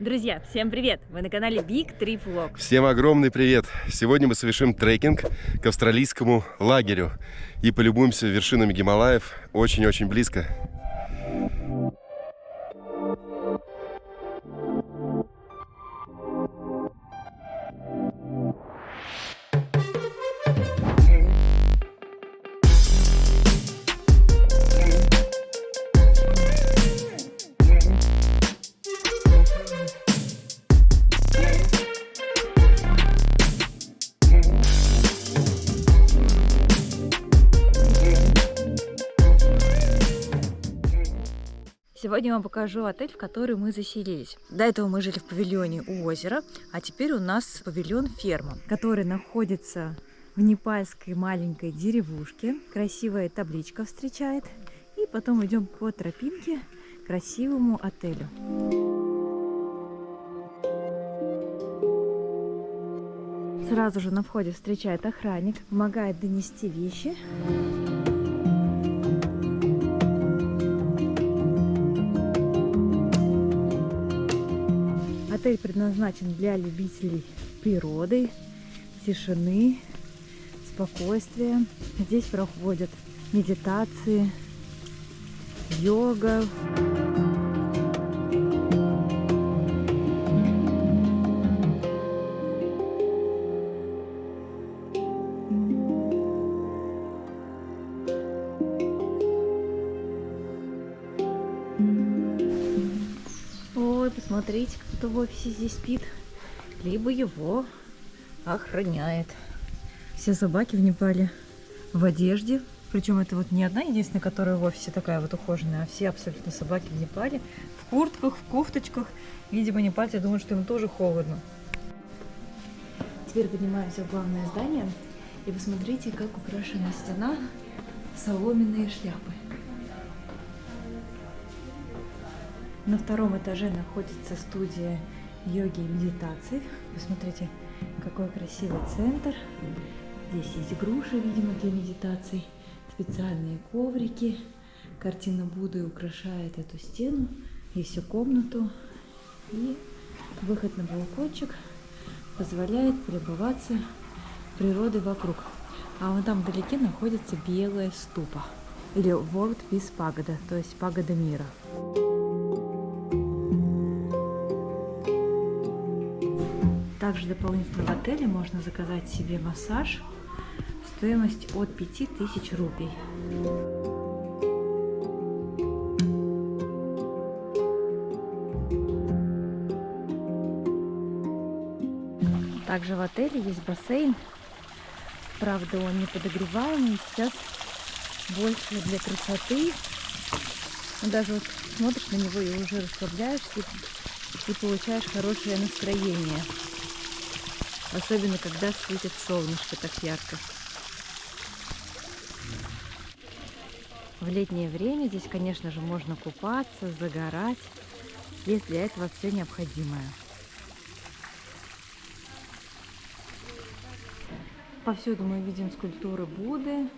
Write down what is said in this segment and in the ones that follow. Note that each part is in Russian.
Друзья, всем привет! Вы на канале Big Trip Vlog. Всем огромный привет! Сегодня мы совершим трекинг к австралийскому лагерю и полюбуемся вершинами Гималаев очень-очень близко. Сегодня я вам покажу отель, в который мы заселились. До этого мы жили в павильоне у озера, а теперь у нас павильон ферма, который находится в непальской маленькой деревушке. Красивая табличка встречает. И потом идем по тропинке к красивому отелю. Сразу же на входе встречает охранник, помогает донести вещи. Отель предназначен для любителей природы, тишины, спокойствия. Здесь проходят медитации, йога. Ой, посмотрите, кто в офисе здесь спит, либо его охраняет. Все собаки в Непале в одежде, причем это вот не одна единственная, которая в офисе такая вот ухоженная, а все абсолютно собаки в Непале в куртках, в кофточках. Видимо, непальцы думают, что им тоже холодно. Теперь поднимаемся в главное здание и посмотрите, как украшена стена, соломенные шляпы. На втором этаже находится студия йоги и медитации. Посмотрите, какой красивый центр. Здесь есть груши, видимо, для медитаций, специальные коврики. Картина Будды украшает эту стену и всю комнату. И выход на балкончик позволяет полюбоваться природой вокруг. А вон там вдалеке находится белая ступа, или World Peace Pagoda, то есть пагода мира. Также дополнительно в отеле можно заказать себе массаж. Стоимость от 5000 рупий. Также в отеле есть бассейн. Правда, он не подогреваемый. Сейчас больше для красоты. Даже вот смотришь на него и уже расслабляешься и получаешь хорошее настроение. Особенно, когда светит солнышко так ярко. В летнее время здесь, конечно же, можно купаться, загорать. Есть для этого все необходимое. Повсюду мы видим скульптуры Будды,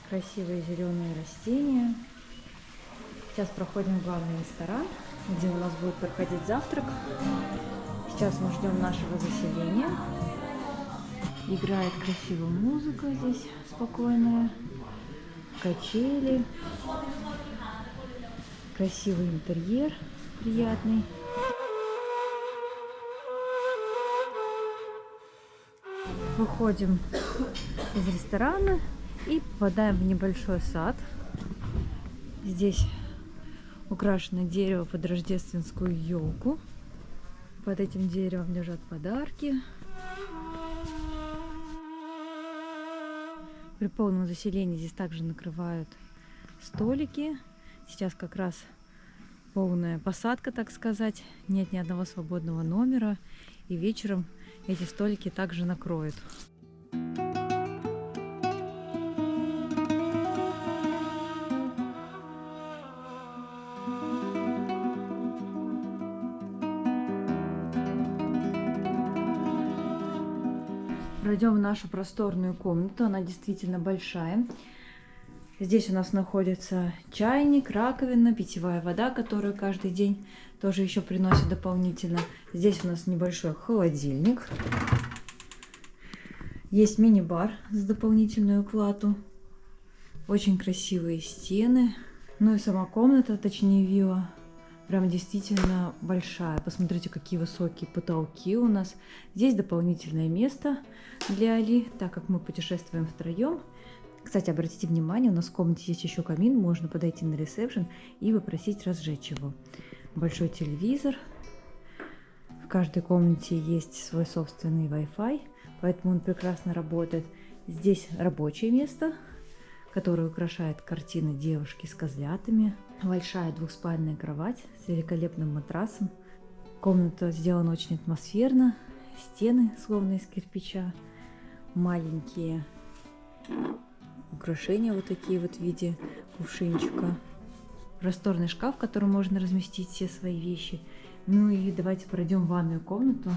красивые зеленые растения. Сейчас проходим в главный ресторан, где у нас будет проходить завтрак. Сейчас мы ждем нашего заселения. Играет красивая музыка здесь, спокойная. Качели. Красивый интерьер, приятный. Выходим из ресторана и попадаем в небольшой сад. Здесь украшено дерево под рождественскую елку. Под этим деревом лежат подарки. При полном заселении здесь также накрывают столики. Сейчас как раз полная посадка, так сказать. Нет ни одного свободного номера. И вечером эти столики также накроют. Пройдем в нашу просторную комнату. Она действительно большая. Здесь у нас находится чайник, раковина, питьевая вода, которую каждый день тоже еще приносят дополнительно. Здесь у нас небольшой холодильник. Есть мини-бар с дополнительную плату. Очень красивые стены. Ну и сама комната, точнее вилла, прям действительно большая. Посмотрите, какие высокие потолки у нас. Здесь дополнительное место для Али, так как мы путешествуем втроем. Кстати, обратите внимание, у нас в комнате есть еще камин, можно подойти на ресепшн и попросить разжечь его. Большой телевизор. В каждой комнате есть свой собственный Wi-Fi, поэтому он прекрасно работает. Здесь рабочее место, которое украшает картины девушки с козлятами. Большая двухспальная кровать с великолепным матрасом. Комната сделана очень атмосферно. Стены словно из кирпича. Маленькие украшения вот такие вот в виде кувшинчика. Просторный шкаф, в котором можно разместить все свои вещи. Ну и давайте пройдем в ванную комнату.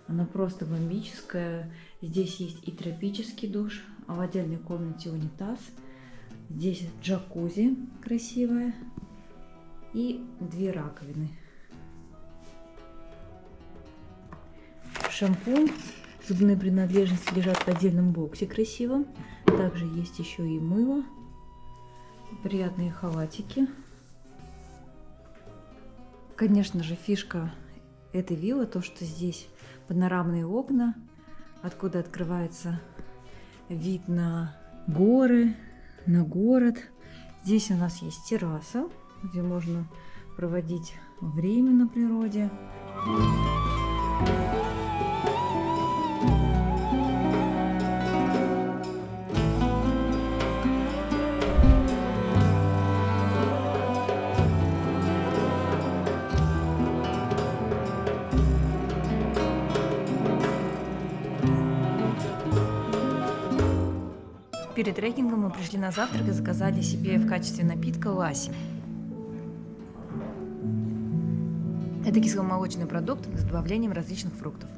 Она просто бомбическая. Здесь есть и тропический душ, а в отдельной комнате унитаз. Здесь джакузи красивая и 2 раковины. Шампунь, зубные принадлежности лежат в отдельном боксе красивом. Также есть еще и мыло, приятные халатики. Конечно же, фишка этой виллы то, что здесь панорамные окна, откуда открывается вид на горы, на город. Здесь у нас есть терраса, где можно проводить время на природе. Перед трекингом мы пришли на завтрак и заказали себе в качестве напитка ласси. Это кисломолочный продукт с добавлением различных фруктов.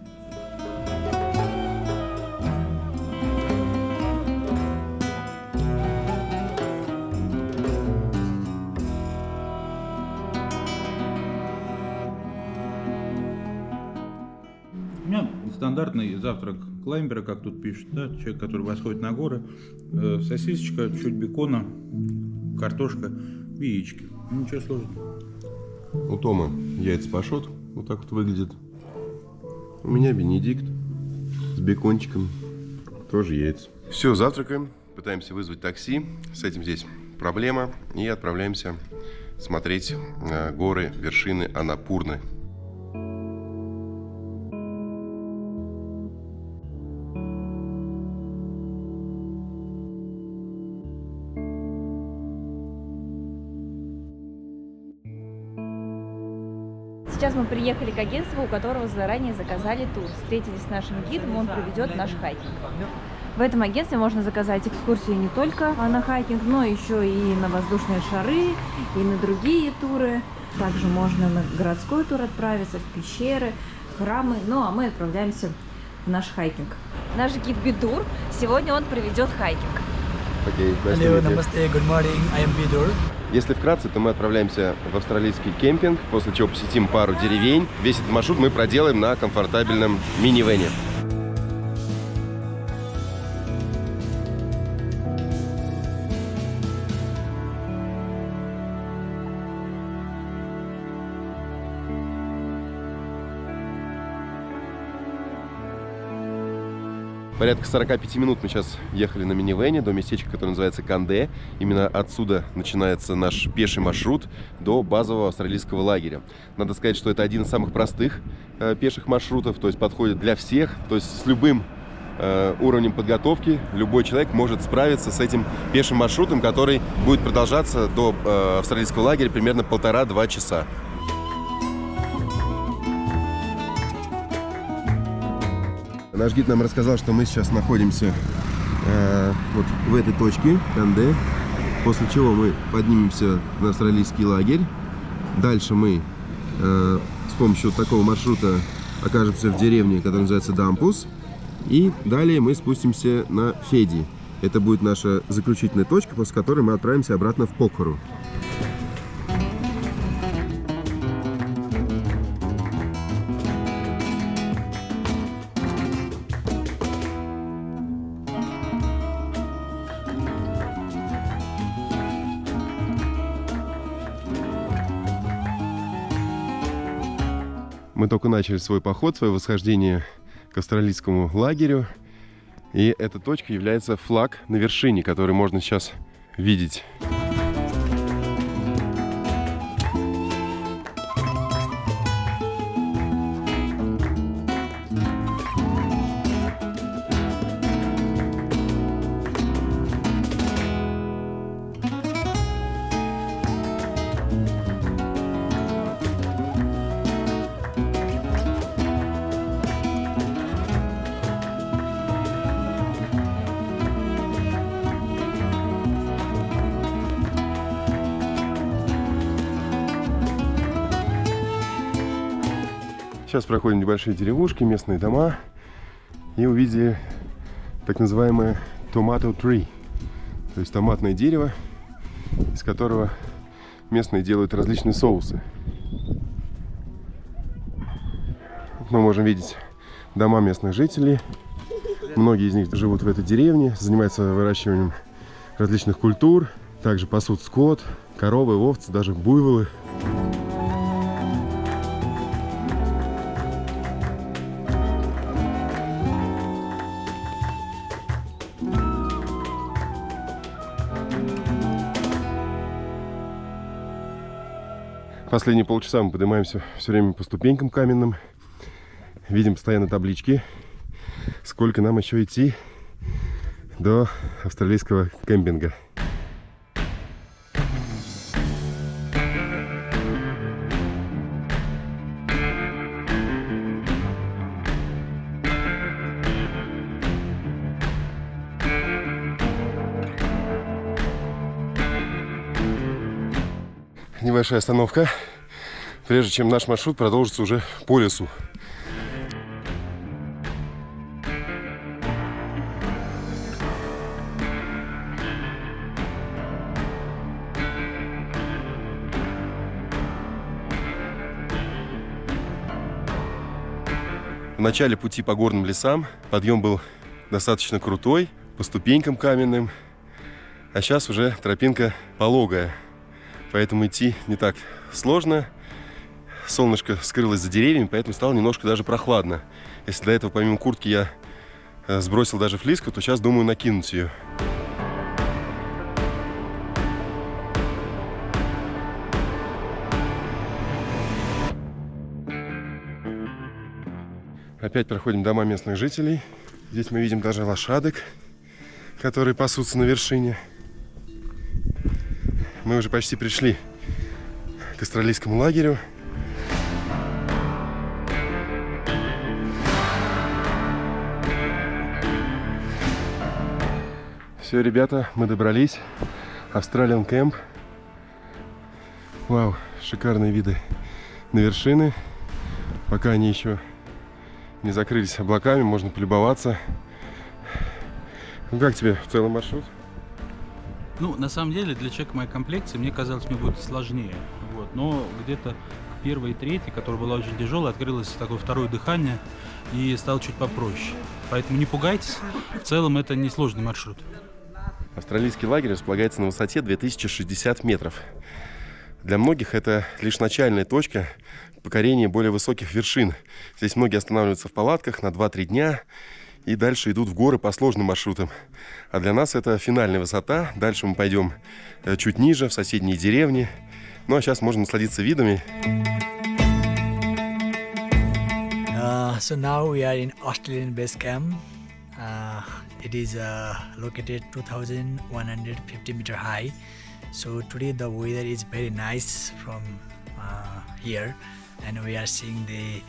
У меня стандартный завтрак клаймбера, как тут пишут, да, человек, который восходит на горы, сосисочка, чуть бекона, картошка, яички. Ничего сложного. У Тома яйца пашот, вот так вот выглядит. У меня бенедикт с бекончиком, тоже яйца. Все, завтракаем, пытаемся вызвать такси, с этим здесь проблема, и отправляемся смотреть горы, вершины Аннапурны. Сейчас мы приехали к агентству, у которого заранее заказали тур. Встретились с нашим гидом, он проведет наш хайкинг. В этом агентстве можно заказать экскурсии не только на хайкинг, но еще и на воздушные шары, и на другие туры. Также можно на городской тур отправиться, в пещеры, храмы. Ну а мы отправляемся в наш хайкинг. Наш гид Бидур, сегодня он проведет хайкинг. Окей, Hello, namaste, good morning, I am Bidur. Если вкратце, то мы отправляемся в австралийский кемпинг, после чего посетим пару деревень. Весь этот маршрут мы проделаем на комфортабельном минивэне. Порядка 45 минут мы сейчас ехали на минивэне до местечка, которое называется Канде. Именно отсюда начинается наш пеший маршрут до базового австралийского лагеря. Надо сказать, что это один из самых простых пеших маршрутов, то есть подходит для всех, то есть с любым уровнем подготовки любой человек может справиться с этим пешим маршрутом, который будет продолжаться до австралийского лагеря примерно 1,5-2 часа. Наш гид нам рассказал, что мы сейчас находимся вот в этой точке, Канде, после чего мы поднимемся на австралийский лагерь. Дальше мы с помощью такого маршрута окажемся в деревне, которая называется Дампус. И далее мы спустимся на Феди. Это будет наша заключительная точка, после которой мы отправимся обратно в Покхару. Мы только начали свой поход, свое восхождение к австралийскому лагерю. И эта точка является флаг на вершине, который можно сейчас видеть. Сейчас проходим небольшие деревушки, местные дома, и увидели так называемое tomato tree, то есть томатное дерево, из которого местные делают различные соусы. Мы можем видеть дома местных жителей. Многие из них живут в этой деревне, занимаются выращиванием различных культур, также пасут скот, коровы, овцы, даже буйволы. Последние полчаса мы поднимаемся все время по ступенькам каменным. Видим постоянно таблички, сколько нам еще идти до австралийского кемпинга. Небольшая остановка, прежде чем наш маршрут продолжится уже по лесу. В начале пути по горным лесам подъем был достаточно крутой, по ступенькам каменным, а сейчас уже тропинка пологая. Поэтому идти не так сложно. Солнышко скрылось за деревьями, поэтому стало немножко даже прохладно. Если до этого помимо куртки я сбросил даже флиску, то сейчас думаю накинуть ее. Опять проходим дома местных жителей. Здесь мы видим даже лошадок, которые пасутся на вершине. Мы уже почти пришли к австралийскому лагерю. Все, ребята, мы добрались. Australian Camp. Вау, шикарные виды на вершины. Пока они еще не закрылись облаками, можно полюбоваться. Ну как тебе в целом маршрут? Ну, на самом деле, для человека моей комплекции, мне казалось, мне будет сложнее. Вот. Но где-то к первой и третьей, которая была очень тяжелая, открылось такое второе дыхание и стало чуть попроще. Поэтому не пугайтесь, в целом это несложный маршрут. Австралийский лагерь располагается на высоте 2060 метров. Для многих это лишь начальная точка покорения более высоких вершин. Здесь многие останавливаются в палатках на 2-3 дня и дальше идут в горы по сложным маршрутам. А для нас это финальная высота. Дальше мы пойдем чуть ниже, в соседние деревни. Ну а сейчас можно насладиться видами. So now we are in Australian base camp. It is located 2,150 meter high. So today the weather is very nice from here, and we are seeing the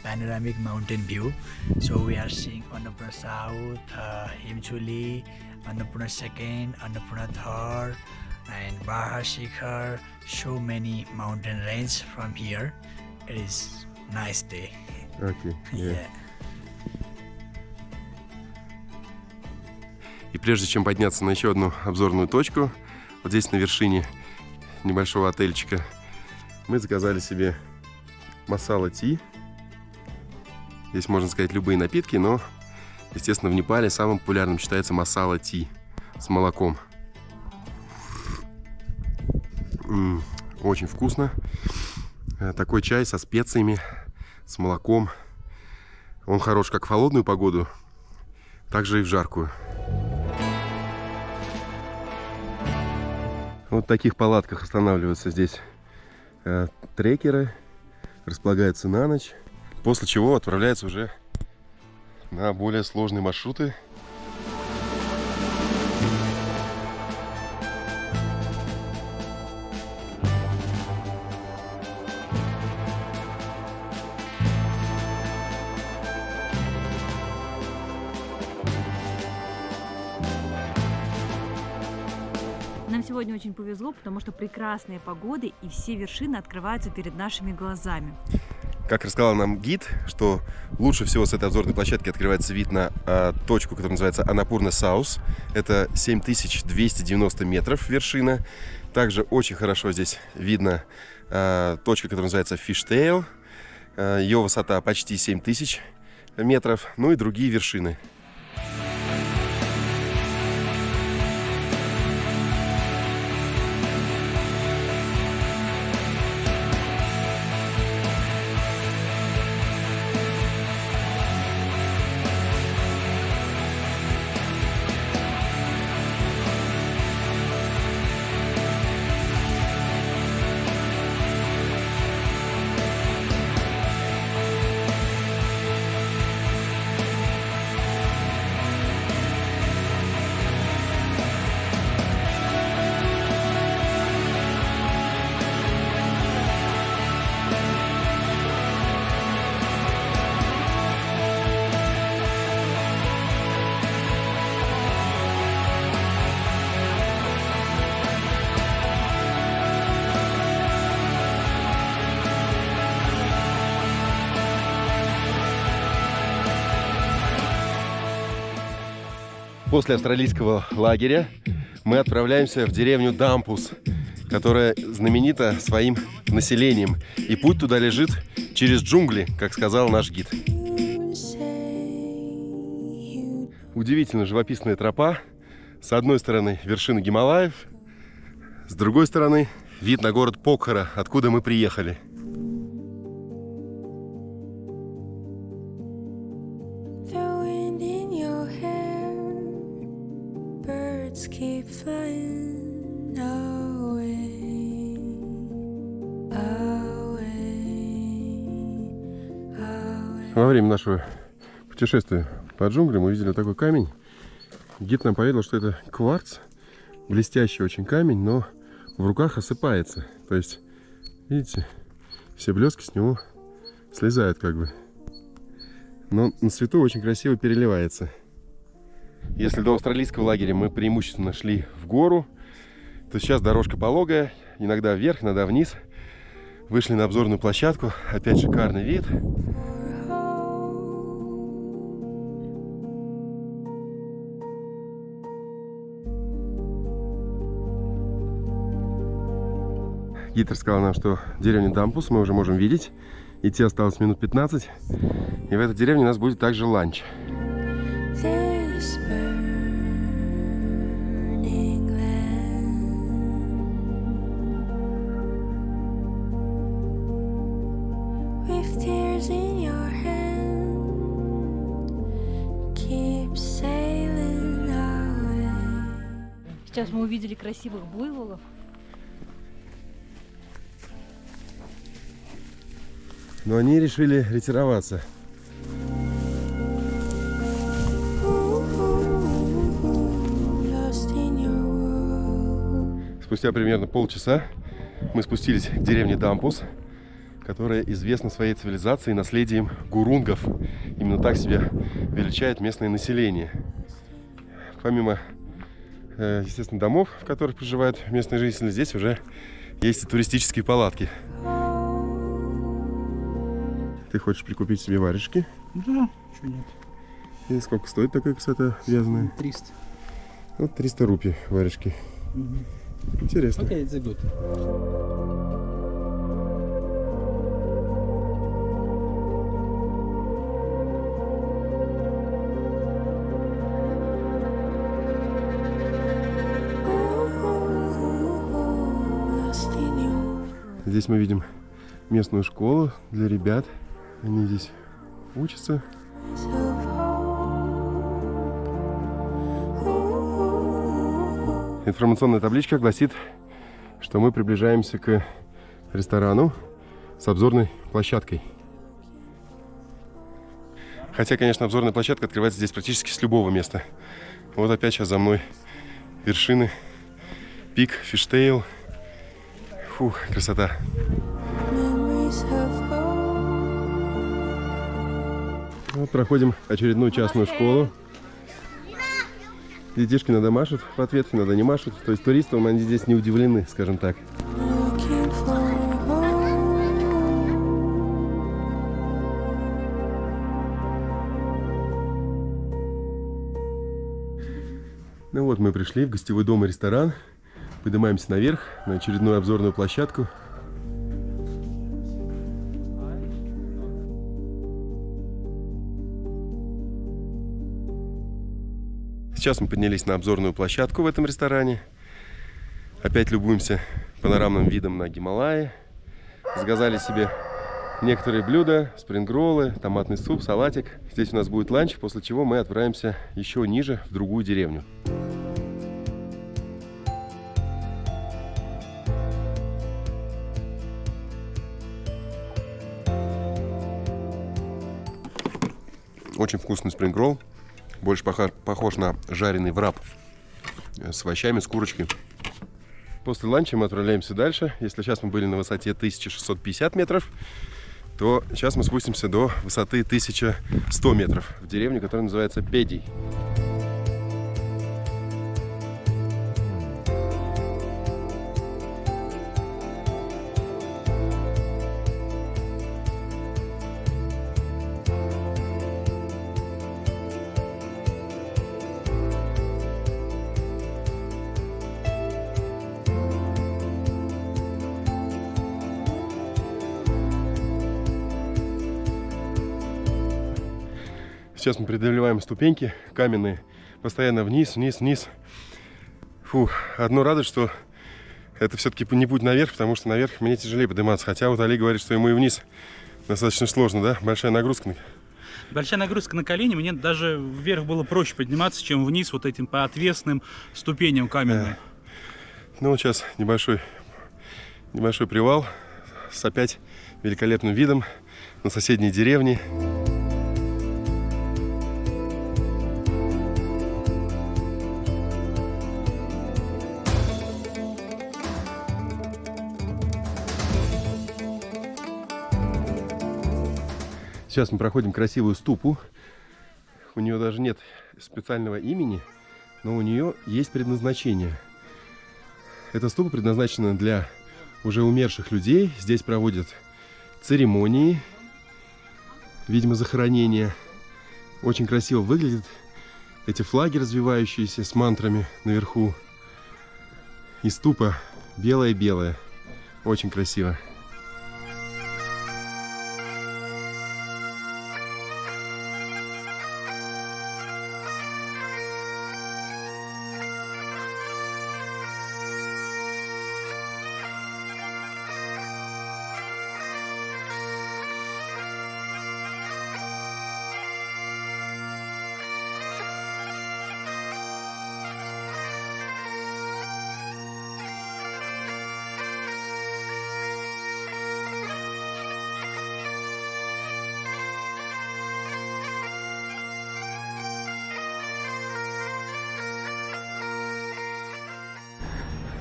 panoramic mountain view. So we are seeing Annapurna South, Himchuli, Annapurna Second, Annapurna Third, and Baha Shikhar. So many mountain range from here. It is nice day. Okay, yeah. Yeah. И прежде чем подняться на еще одну обзорную точку, вот здесь на вершине небольшого отельчика, мы заказали себе масала ти. Здесь можно сказать любые напитки, но, естественно, в Непале самым популярным считается масала ти с молоком. Очень вкусно. Такой чай со специями, с молоком. Он хорош как в холодную погоду, так же и в жаркую. Вот в таких палатках останавливаются здесь трекеры, располагаются на ночь, после чего отправляются уже на более сложные маршруты. Нам сегодня очень повезло, потому что прекрасные погоды и все вершины открываются перед нашими глазами. Как рассказал нам гид, что лучше всего с этой обзорной площадки открывается вид на точку, которая называется Анапурна Саус. Это 7290 метров вершина. Также очень хорошо здесь видно точка, которая называется Fishtail. Ее высота почти 7000 метров. Ну и другие вершины. После австралийского лагеря мы отправляемся в деревню Дампус, которая знаменита своим населением. И путь туда лежит через джунгли, как сказал наш гид. Удивительно живописная тропа. С одной стороны вершины Гималаев, с другой стороны вид на город Покхара, откуда мы приехали. Keep flying away, away. Во время нашего путешествия по джунглям мы увидели такой камень. Гид нам поведал, что это кварц, блестящий очень камень, но в руках осыпается. То есть, видите, все блески с него слезают как бы. Но на свету очень красиво переливается. Если до австралийского лагеря мы преимущественно шли в гору, то сейчас дорожка пологая, иногда вверх, иногда вниз. Вышли на обзорную площадку, опять шикарный вид. Гид рассказал нам, что деревню Дампус мы уже можем видеть. Идти осталось минут 15. И в этой деревне у нас будет также ланч. Сейчас мы увидели красивых буйволов. Но они решили ретироваться. Спустя примерно полчаса мы спустились к деревне Дампус, которая известна своей цивилизацией и наследием гурунгов. Именно так себя величает местное население. Помимо, естественно, домов, в которых проживают местные жители, здесь уже есть и туристические палатки. Ты хочешь прикупить себе варежки? Да, чего нет. И сколько стоит такая косата вязаная? 300. Вот 300 рупий варежки. Интересно. Okay, it's good. Lost in you. Здесь мы видим местную школу для ребят. Они здесь учатся. Информационная табличка гласит, что мы приближаемся к ресторану с обзорной площадкой. Хотя, конечно, обзорная площадка открывается здесь практически с любого места. Вот опять сейчас за мной вершины. Пик, Фиштейл. Фух, красота. Вот проходим очередную частную школу. Детишки иногда машут в ответ, иногда не машут. То есть туристам они здесь не удивлены, скажем так. Ну вот мы пришли в гостевой дом и ресторан. Поднимаемся наверх на очередную обзорную площадку. Сейчас мы поднялись на обзорную площадку в этом ресторане. Опять любуемся панорамным видом на Гималаи. Заказали себе некоторые блюда, спрингроллы, томатный суп, салатик. Здесь у нас будет ланч, после чего мы отправимся еще ниже, в другую деревню. Очень вкусный спрингролл. Больше похож на жареный враб с овощами, с курочкой. После ланча мы отправляемся дальше. Если сейчас мы были на высоте 1650 метров, то сейчас мы спустимся до высоты 1100 метров в деревню, которая называется Педи. Сейчас мы преодолеваем ступеньки каменные, постоянно вниз, вниз, вниз. Фу, одно радость, что это все-таки не путь наверх, потому что наверх мне тяжелее подниматься. Хотя вот Али говорит, что ему и вниз достаточно сложно, да? Большая нагрузка. Большая нагрузка на колени. Мне даже вверх было проще подниматься, чем вниз вот этим по отвесным ступеням каменным. Ну вот сейчас небольшой привал с опять великолепным видом на соседние деревни. Сейчас мы проходим красивую ступу. У нее даже нет специального имени, но у нее есть предназначение. Эта ступа предназначена для уже умерших людей. Здесь проводят церемонии, видимо, захоронения. Очень красиво выглядят эти флаги, развивающиеся с мантрами наверху. И ступа белая-белая. Очень красиво.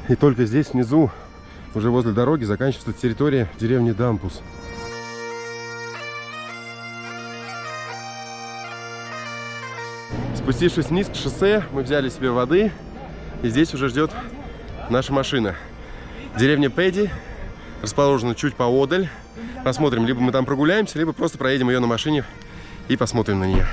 И только здесь внизу, уже возле дороги, заканчивается территория деревни Дампус. Спустившись вниз к шоссе, мы взяли себе воды. И здесь уже ждет наша машина. Деревня Педи расположена чуть поодаль. Посмотрим, либо мы там прогуляемся, либо просто проедем ее на машине и посмотрим на нее.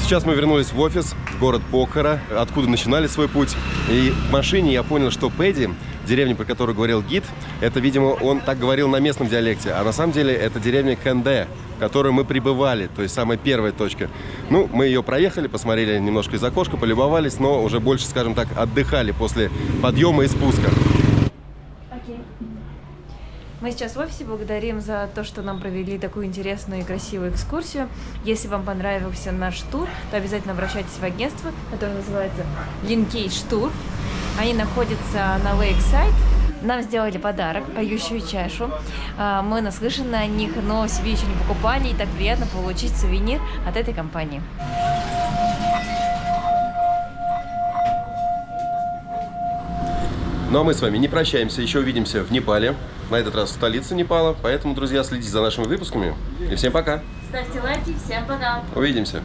Сейчас мы вернулись в офис, в город Покхара, откуда начинали свой путь. И в машине я понял, что Пэдди, деревня, про которую говорил гид, это, видимо, он так говорил на местном диалекте. А на самом деле это деревня Канде, в которую мы прибывали, то есть самая первая точка. Ну, мы ее проехали, посмотрели немножко из окошка, полюбовались, но уже больше, скажем так, отдыхали после подъема и спуска. Мы сейчас в офисе, благодарим за то, что нам провели такую интересную и красивую экскурсию. Если вам понравился наш тур, то обязательно обращайтесь в агентство, которое называется Linkage Tour. Они находятся на Lakeside. Нам сделали подарок, поющую чашу. Мы наслышаны о них, но себе еще не покупали, и так приятно получить сувенир от этой компании. Ну а мы с вами не прощаемся, еще увидимся в Непале, на этот раз в столице Непала. Поэтому, друзья, следите за нашими выпусками. И всем пока! Ставьте лайки, всем пока! Увидимся!